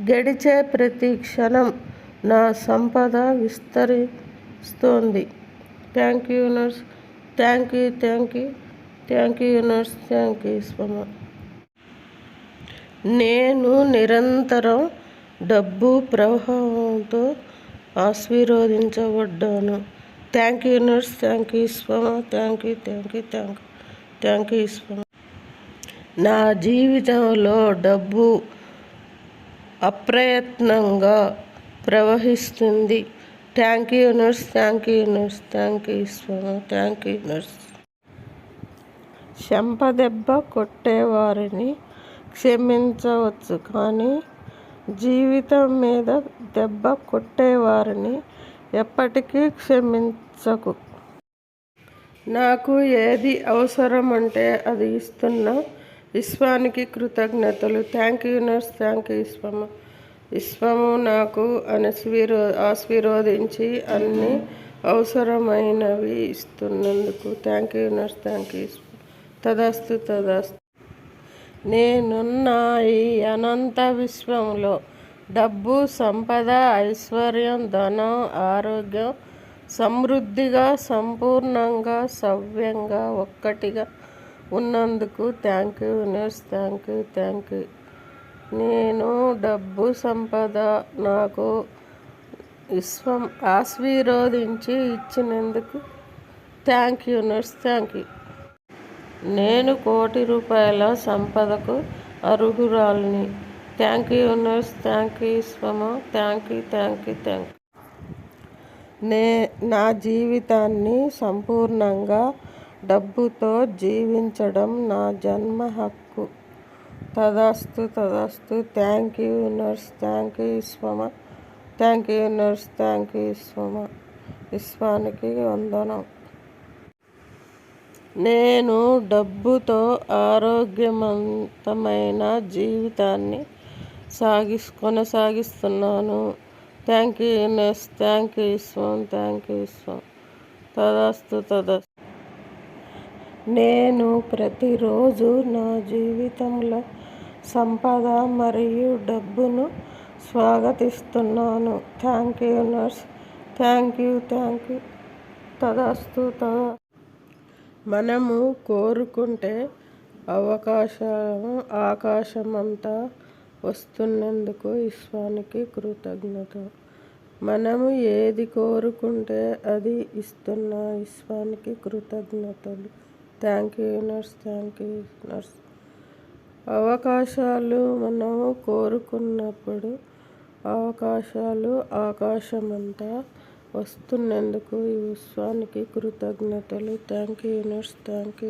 గడిచే ప్రతి క్షణం నా సంపద విస్తరిస్తోంది. Thank you universe. Thank you universe. Thank you స్వమ. నేను నిరంతరం డబ్బు ప్రవాహంతో ఆశీర్వదించబడ్డాను. Thank you universe. Thank you స్వమ. థ్యాంక్ యూ స్వమ. నా జీవితంలో డబ్బు అప్రయత్నంగా ప్రవహిస్తుంది. Thank you universe. Thank you స్వమ. Thank you universe. చెంపదెబ్బ కొట్టేవారిని క్షమించవచ్చు, కానీ జీవితం మీద దెబ్బ కొట్టేవారిని ఎప్పటికీ క్షమించకు. నాకు ఏది అవసరమంటే అది ఇస్తున్న విశ్వానికి కృతజ్ఞతలు. Thank you universe. Thank you స్వమ. విశ్వము నాకు ఆశీర్వదించి అన్ని అవసరమైనవి ఇస్తున్నందుకు thank you universe. Thank you. తదాస్తు. నేనున్న ఈ అనంత విశ్వంలో డబ్బు, సంపద, ఐశ్వర్యం, ధనం, ఆరోగ్యం సమృద్ధిగా, సంపూర్ణంగా, సవ్యంగా, ఒక్కటిగా ఉన్నందుకు thank you universe. Thank you. నేను డబ్బు, సంపద నాకు విశ్వం ఆశీర్వదించి ఇచ్చినందుకు thank you universe. Thank you. నేను ₹1,00,00,000 సంపదకు అర్హురాలిని. Thank you universe. Thank you స్వమ. Thank you. నా జీవితాన్ని సంపూర్ణంగా డబ్బుతో జీవించడం నా జన్మ హక్కు. తదాస్తు. Thank you universe. Thank you స్వమ. Thank you universe. Thank you స్వమ. విశ్వానికి వందనం. నేను డబ్బుతో ఆరోగ్యవంతమైన జీవితాన్ని కొనసాగిస్తున్నాను. Thank you universe. Thank you స్వం. తదాస్తు. నేను ప్రతిరోజు నా జీవితంలో సంపద మరియు డబ్బును స్వాగతిస్తున్నాను. Thank you universe. Thank you. తదాస్తు. మనము కోరుకుంటే ఆకాశమంతా వస్తున్నందుకు విశ్వానికి కృతజ్ఞత. మనము ఏది కోరుకుంటే అది ఇస్తున్న విశ్వానికి కృతజ్ఞతలు. Thank you universe. అవకాశాలు మనము కోరుకున్నప్పుడు అవకాశాలు ఆకాశమంతా వస్తున్నందుకు ఈ విశ్వానికి కృతజ్ఞతలు. Thank you universe. Thank you.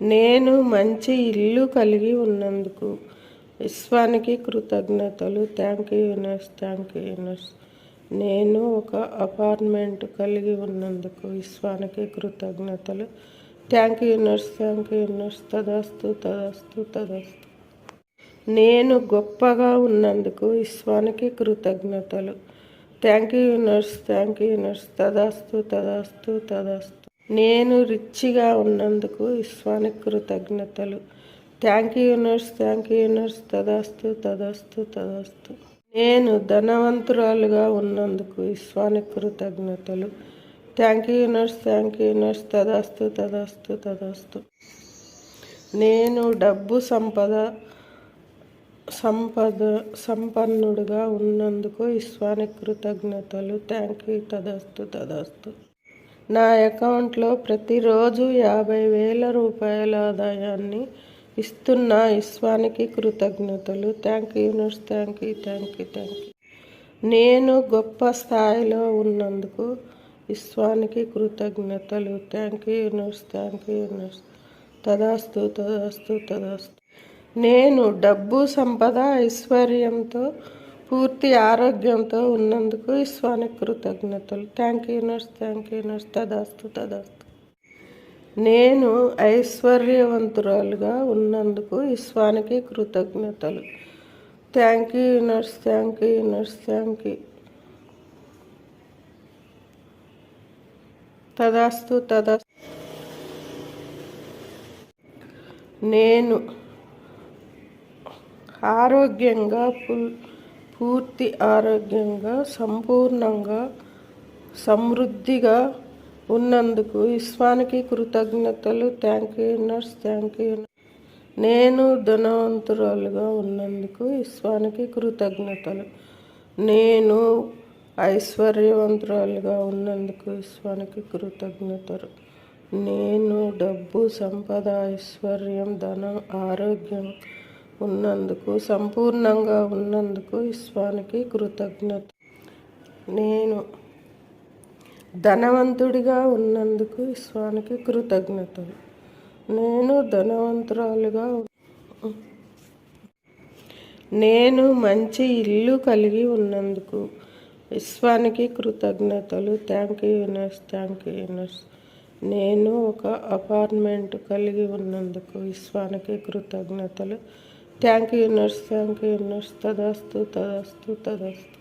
నేను మంచి ఇల్లు కలిగి ఉన్నందుకు విశ్వానికి కృతజ్ఞతలు. Thank you universe. నేను ఒక అపార్ట్మెంట్ కలిగి ఉన్నందుకు విశ్వానికి కృతజ్ఞతలు. Thank you universe. తదాస్తు. నేను గొప్పగా ఉన్నందుకు విశ్వానికి కృతజ్ఞతలు. Thank you universe. తదాస్తు. నేను రిచ్గా ఉన్నందుకు విశ్వానికి కృతజ్ఞతలు. Thank you universe. తదాస్తు. నేను ధనవంతురాలుగా ఉన్నందుకు విశ్వానికి కృతజ్ఞతలు. Thank you universe. తదాస్తు. నేను డబ్బు సంపన్నుడుగా ఉన్నందుకు విశ్వానికి కృతజ్ఞతలు. Thank you. తదాస్తు. నా అకౌంట్లో ప్రతిరోజు ₹50,000 ఆదాయాన్ని ఇస్తున్న విశ్వానికి కృతజ్ఞతలు. Thank you universe. Thank you. నేను గొప్ప స్థాయిలో ఉన్నందుకు విశ్వానికి కృతజ్ఞతలు. Thank you universe. తదాస్తు. నేను డబ్బు, సంపద, ఐశ్వర్యంతో పూర్తి ఆరోగ్యంతో ఉన్నందుకు విశ్వానికి కృతజ్ఞతలు. Thank you universe. తదాస్తు. నేను ఐశ్వర్యవంతురాలుగా ఉన్నందుకు విశ్వానికి కృతజ్ఞతలు. Thank you universe. తదాస్తు. నేను ఆరోగ్యంగా పూర్తి ఆరోగ్యంగా సంపూర్ణంగా సమృద్ధిగా ఉన్నందుకు విశ్వానికి కృతజ్ఞతలు. Thank you universe, thank you. నేను ధనవంతురాలుగా ఉన్నందుకు విశ్వానికి కృతజ్ఞతలు. నేను ఐశ్వర్యవంతురాలుగా ఉన్నందుకు విశ్వానికి కృతజ్ఞతలు. నేను డబ్బు, సంపద, ఐశ్వర్యం, ధనం, ఆరోగ్యం ఉన్నందుకు, సంపూర్ణంగా ఉన్నందుకు విశ్వానికి కృతజ్ఞత. నేను ధనవంతుడిగా ఉన్నందుకు విశ్వానికి కృతజ్ఞతలు. నేను ధనవంతురాలుగా, నేను మంచి ఇల్లు కలిగి ఉన్నందుకు విశ్వానికి కృతజ్ఞతలు. Thank you universe, thank you universe. నేను ఒక అపార్ట్మెంట్ కలిగి ఉన్నందుకు విశ్వానికి కృతజ్ఞతలు. Thank you universe, thank you universe. తదాస్తు, తదాస్తు, తదాస్తు.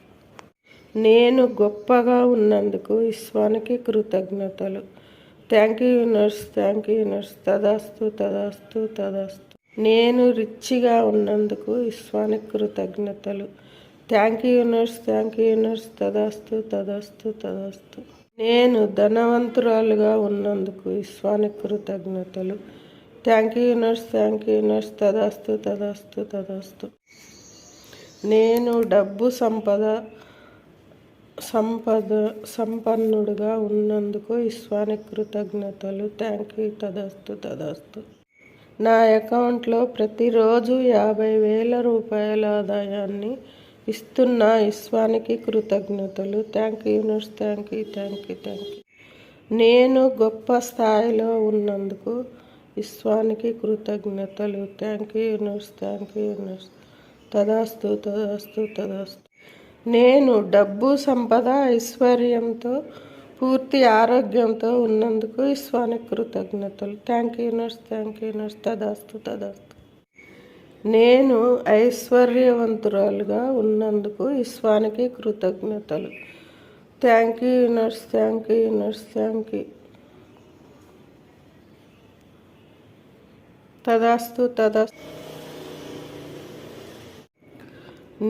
నేను గొప్పగా ఉన్నందుకు విశ్వానికి కృతజ్ఞతలు. Thank you universe, thank you universe. తదాస్తు, తదాస్తు, తదాస్తు. నేను రిచ్గా ఉన్నందుకు విశ్వానికి కృతజ్ఞతలు. Thank you universe, thank you universe. తదాస్తు, తదాస్తు, తదాస్తు. నేను ధనవంతురాలుగా ఉన్నందుకు విశ్వానికి కృతజ్ఞతలు. Thank you universe, thank you universe. తదాస్తు, తదాస్తు, తదాస్తు. నేను డబ్బు, సంపన్నుడుగా ఉన్నందుకు విశ్వానికి కృతజ్ఞతలు. Thank you. తదాస్తు, తదాస్తు. నా అకౌంట్లో ప్రతిరోజు 50,000 రూపాయల ఆదాయాన్ని ఇస్తున్న విశ్వానికి కృతజ్ఞతలు. Thank you universe, thank you, thank you, thank you. నేను గొప్ప స్థాయిలో ఉన్నందుకు విశ్వానికి కృతజ్ఞతలు. Thank you universe, thank you universe. తదాస్తు, తదాస్తు, తదాస్తు. నేను డబ్బు, సంపద, ఐశ్వర్యంతో, పూర్తి ఆరోగ్యంతో ఉన్నందుకు విశ్వానికి కృతజ్ఞతలు. Thank you universe, thank you universe. తదాస్తు, తదాస్తు. నేను ఐశ్వర్యవంతురాలుగా ఉన్నందుకు విశ్వానికి కృతజ్ఞతలు. Thank you universe, thank you universe, thank you. తదాస్తు, తదాస్తు.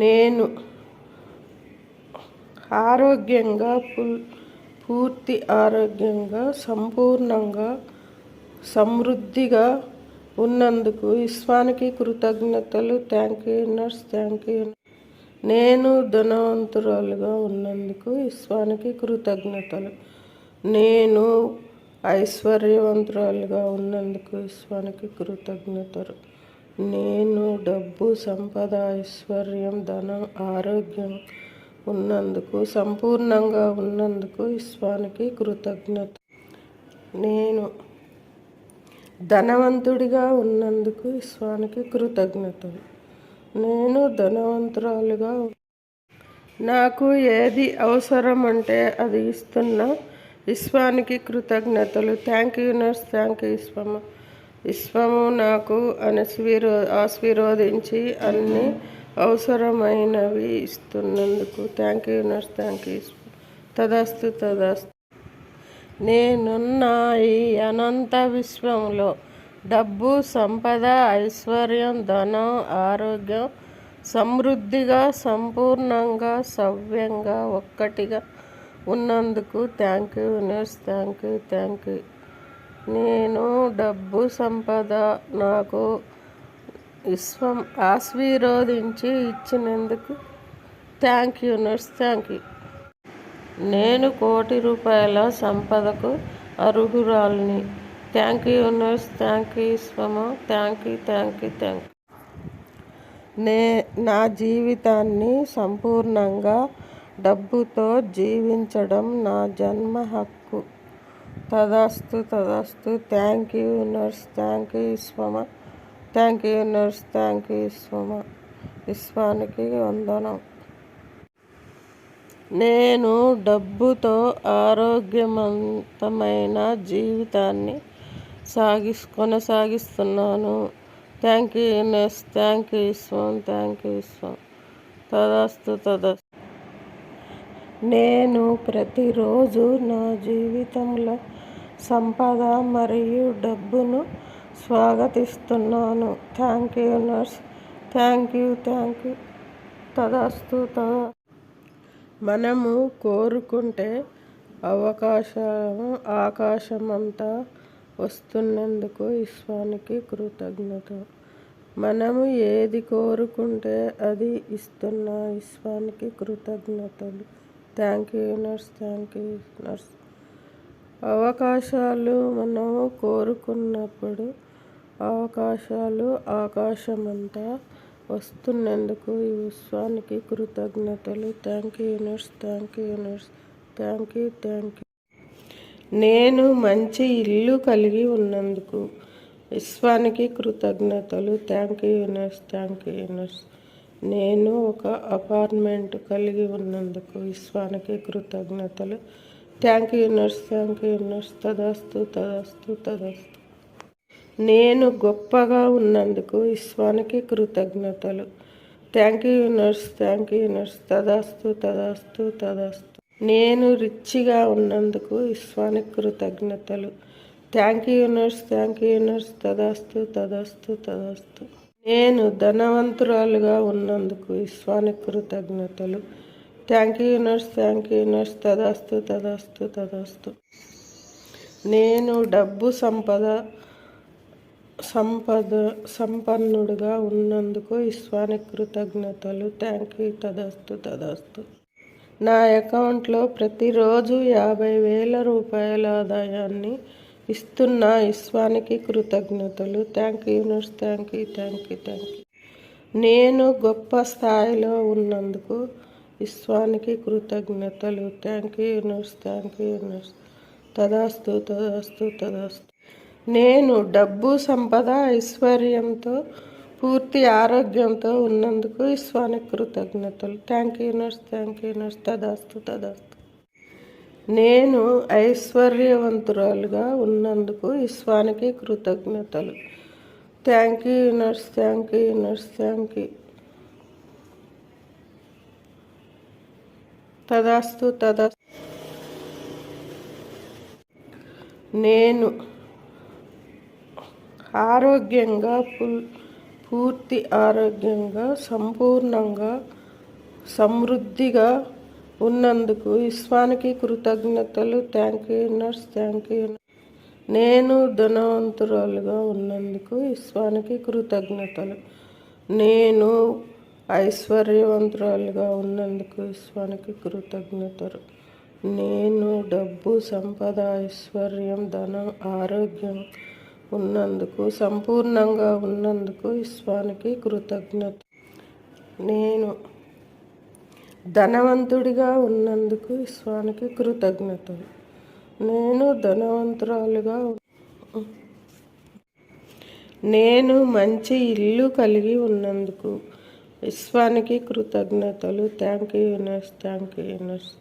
నేను ఆరోగ్యంగా పూర్తి ఆరోగ్యంగా సంపూర్ణంగా సమృద్ధిగా ఉన్నందుకు విశ్వానికి కృతజ్ఞతలు. Thank you universe, thank you. నేను ధనవంతురాలుగా ఉన్నందుకు విశ్వానికి కృతజ్ఞతలు. నేను ఐశ్వర్యవంతురాలుగా ఉన్నందుకు విశ్వానికి కృతజ్ఞతలు. నేను డబ్బు, సంపద, ఐశ్వర్యం, ధనం, ఆరోగ్యం ఉన్నందుకు, సంపూర్ణంగా ఉన్నందుకు విశ్వానికి కృతజ్ఞత. నేను ధనవంతుడిగా ఉన్నందుకు విశ్వానికి కృతజ్ఞతలు. నేను ధనవంతురాలుగా, నాకు ఏది అవసరం అంటే అది ఇస్తున్న విశ్వానికి కృతజ్ఞతలు. Thank you universe, thank you విశ్వము. విశ్వము నాకు ఆశీర్వదించి అన్ని అవసరమైనవి ఇస్తున్నందుకు thank you universe, thank you. తదాస్తు, తదాస్తు. నేనున్న ఈ అనంత విశ్వంలో డబ్బు, సంపద, ఐశ్వర్యం, ధనం, ఆరోగ్యం సమృద్ధిగా, సంపూర్ణంగా, సవ్యంగా, ఒక్కటిగా ఉన్నందుకు thank you universe, thank you, thank you. నేను డబ్బు, సంపద నాకు విశ్వం ఆశీర్వదించి ఇచ్చినందుకు thank you universe, thank you. నేను 1,00,00,000 రూపాయల సంపదకు అర్హురాలిని. Thank you universe, thank you విశ్వము. Thank you, thank you, thank you. నా జీవితాన్ని సంపూర్ణంగా డబ్బుతో జీవించడం నా జన్మ హక్కు. తదాస్తు, తదాస్తు. Thank you universe, thank you విశ్వమ. Thank you universe, thank you విశ్వమ. విశ్వానికి వందనం. నేను డబ్బుతో ఆరోగ్యవంతమైన జీవితాన్ని కొనసాగిస్తున్నాను. Thank you universe, thank you విశ్వం, థ్యాంక్ యూ విశ్వం. తదాస్తు, తదాస్తు. నేను ప్రతిరోజు నా జీవితంలో సంపద మరియు డబ్బును స్వాగతిస్తున్నాను. Thank you universe, thank you తదాస్తు మనము కోరుకుంటే ఆకాశమంతా వస్తున్నందుకు ఈశ్వరునికి కృతజ్ఞత. మనము ఏది కోరుకుంటే అది ఇస్తున్న ఈశ్వరునికి కృతజ్ఞతలు. Thank you universe. అవకాశాలు మనము కోరుకున్నప్పుడు అవకాశాలు ఆకాశమంతా వస్తున్నందుకు ఈ విశ్వానికి కృతజ్ఞతలు. Thank you universe. నేను మంచి ఇల్లు కలిగి ఉన్నందుకు విశ్వానికి కృతజ్ఞతలు. Thank you universe. నేను ఒక అపార్ట్మెంట్ కలిగి ఉన్నందుకు విశ్వానికి కృతజ్ఞతలు. Thank you universe. తదాస్తు. నేను గొప్పగా ఉన్నందుకు విశ్వానికి కృతజ్ఞతలు. Thank you universe. తదాస్తు. నేను రిచ్గా ఉన్నందుకు విశ్వానికి కృతజ్ఞతలు. Thank you universe. తదాస్తు. నేను ధనవంతురాలుగా ఉన్నందుకు విశ్వానికి కృతజ్ఞతలు. Thank you universe. తదాస్తు. నేను డబ్బు సంపన్నుడుగా ఉన్నందుకు ఈశ్వరునికి కృతజ్ఞతలు. థ్యాంక్ యూ తదాస్తు. నా అకౌంట్లో ప్రతిరోజు 50,000 రూపాయల ఆదాయాన్ని ఇస్తున్న ఈశ్వరునికి కృతజ్ఞతలు. Thank you universe. నేను గొప్ప స్థాయిలో ఉన్నందుకు ఈశ్వరునికి కృతజ్ఞతలు. Thank you universe. తదాస్తు. నేను డబ్బు, సంపద, ఐశ్వర్యంతో పూర్తి ఆరోగ్యంతో ఉన్నందుకు ఈశ్వరునికి కృతజ్ఞతలు. Thank you universe. తదాస్తు. నేను ఐశ్వర్యవంతురాలుగా ఉన్నందుకు ఈశ్వరునికి కృతజ్ఞతలు. Thank you universe. తదాస్తు. నేను ఆరోగ్యంగా పూర్తి ఆరోగ్యంగా సంపూర్ణంగా సమృద్ధిగా ఉన్నందుకు ఈశ్వరునికి కృతజ్ఞతలు. Thank you universe. నేను ధనవంతురాలుగా ఉన్నందుకు ఈశ్వరునికి కృతజ్ఞతలు. నేను ఐశ్వర్యవంతురాలుగా ఉన్నందుకు ఈశ్వరునికి కృతజ్ఞతలు. నేను డబ్బు, సంపద, ఐశ్వర్యం, ధనం, ఆరోగ్యం ఉన్నందుకు సంపూర్ణంగా ఉన్నందుకు ఈశ్వరునికి కృతజ్ఞత. నేను ధనవంతుడిగా ఉన్నందుకు ఈశ్వరునికి కృతజ్ఞతలు. నేను ధనవంతురాలుగా నేను మంచి ఇల్లు కలిగి ఉన్నందుకు ఈశ్వరునికి కృతజ్ఞతలు. Thank you universe.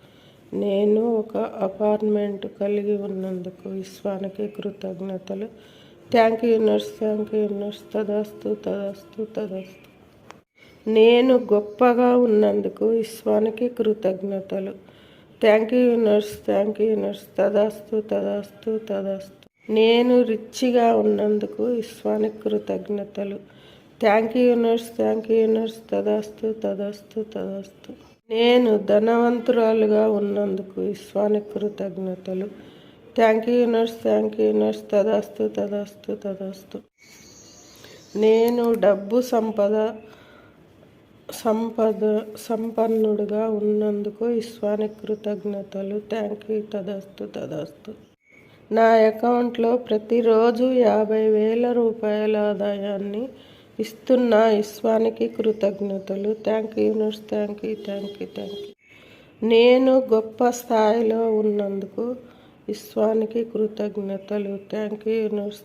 నేను ఒక అపార్ట్మెంట్ కలిగి ఉన్నందుకు ఈశ్వరునికి కృతజ్ఞతలు. Thank you universe. తదాస్తు. నేను గొప్పగా ఉన్నందుకు ఈశ్వరునికి కృతజ్ఞతలు. Thank you universe. తదాస్తు. నేను రిచ్గా ఉన్నందుకు ఈశ్వరునికి కృతజ్ఞతలు. Thank you universe. తదాస్తు. నేను ధనవంతురాలుగా ఉన్నందుకు ఈశ్వరునికి కృతజ్ఞతలు. Thank you universe. తదాస్తు. నేను డబ్బు, సంపన్నుడుగా ఉన్నందుకు ఈశ్వరునికి కృతజ్ఞతలు. థ్యాంక్ యూ తదాస్తు. నా అకౌంట్లో ప్రతిరోజు 50,000 రూపాయల ఆదాయాన్ని ఇస్తున్న ఈశ్వరునికి కృతజ్ఞతలు. Thank you universe. నేను గొప్ప స్థాయిలో ఉన్నందుకు ఈశ్వరునికి కృతజ్ఞతలు. Thank you universe.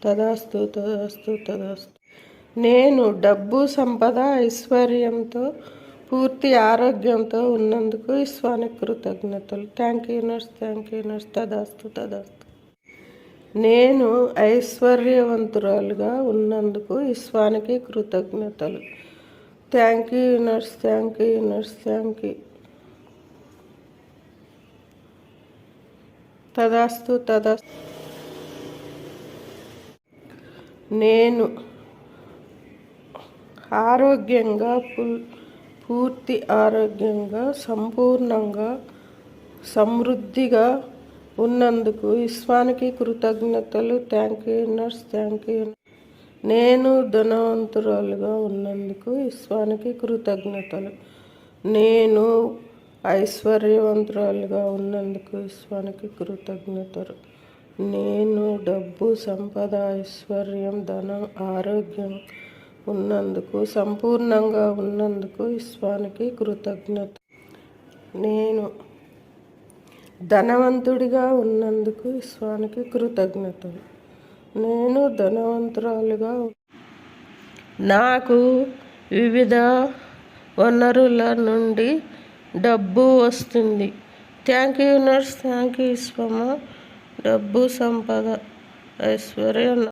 తదాస్తు. నేను డబ్బు, సంపద, ఐశ్వర్యంతో పూర్తి ఆరోగ్యంతో ఉన్నందుకు ఈశ్వరునికి కృతజ్ఞతలు. Thank you universe. తదాస్తు. నేను ఐశ్వర్యవంతురాలుగా ఉన్నందుకు ఈశ్వరునికి కృతజ్ఞతలు. Thank you universe. తదాస్తు. ఆరోగ్యంగా పూర్తి ఆరోగ్యంగా సంపూర్ణంగా సమృద్ధిగా ఉన్నందుకు విశ్వానికి కృతజ్ఞతలు. Thank you universe, thank you. నేను ధనవంతురాలుగా ఉన్నందుకు విశ్వానికి కృతజ్ఞతలు. నేను ఐశ్వర్యవంతురాలుగా ఉన్నందుకు విశ్వానికి కృతజ్ఞతలు. నేను డబ్బు, సంపద, ఐశ్వర్యం, ధనం, ఆరోగ్యం ఉన్నందుకు, సంపూర్ణంగా ఉన్నందుకు విశ్వానికి కృతజ్ఞత. నేను ధనవంతుడిగా ఉన్నందుకు విశ్వానికి కృతజ్ఞతలు. నేను ధనవంతురాలుగా నాకు వివిధ వనరుల నుండి డబ్బు వస్తుంది. Thank you universe, thank you విశ్వమా. డబ్బు, సంపద, ఐశ్వర్యం